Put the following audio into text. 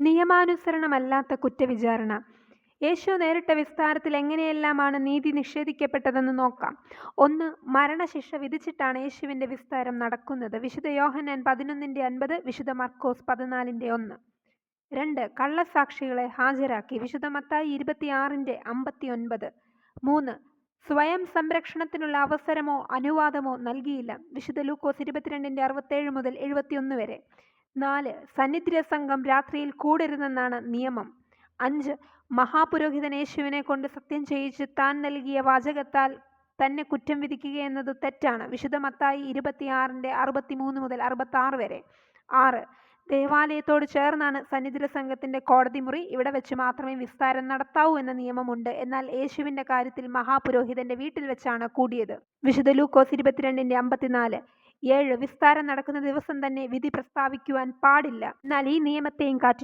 നിയമാനുസരണമല്ലാത്ത കുറ്റവിചാരണ. യേശു നേരിട്ട വിസ്താരത്തിൽ എങ്ങനെയെല്ലാമാണ് നീതി നിഷേധിക്കപ്പെട്ടതെന്ന് നോക്കാം. 1. മരണശിക്ഷ വിധിച്ചിട്ടാണ് യേശുവിൻ്റെ വിസ്താരം നടക്കുന്നത്. വിശുദ്ധ യോഹന്നാൻ 11:50, വിശുദ്ധ മർക്കോസ് 14:1. 2. കള്ളസാക്ഷികളെ ഹാജരാക്കി. വിശുദ്ധ മത്തായി 26:59. 3. സ്വയം സംരക്ഷണത്തിനുള്ള അവസരമോ അനുവാദമോ നൽകിയില്ല. വിശുദ്ധ ലൂക്കോസ് 22:67 മുതൽ 71 വരെ. 4. സന്നിധ്യ സംഘം രാത്രിയിൽ കൂടരുതെന്നാണ് നിയമം. 5. മഹാപുരോഹിതൻ യേശുവിനെ കൊണ്ട് സത്യം ചെയ്യിച്ച് താൻ നൽകിയ വാചകത്താൽ തന്നെ കുറ്റം വിധിക്കുകയെന്നത് തെറ്റാണ്. വിശുദ്ധ മത്തായി 26:63 മുതൽ 66 വരെ. 6. ദേവാലയത്തോട് ചേർന്നാണ് സന്നിധിര സംഘത്തിൻ്റെ കോടതി മുറി. ഇവിടെ വെച്ച് മാത്രമേ വിസ്താരം നടത്താവൂ എന്ന നിയമമുണ്ട്. എന്നാൽ യേശുവിൻ്റെ കാര്യത്തിൽ മഹാപുരോഹിതൻ്റെ വീട്ടിൽ വെച്ചാണ് കൂടിയത്. വിശുദ്ധ ലൂക്കോസ് 22:54. 7. വിസ്താരം നടക്കുന്ന ദിവസം തന്നെ വിധി പ്രസ്താവിക്കുവാൻ പാടില്ല. എന്നാൽ ഈ നിയമത്തെയും കാറ്റിൽ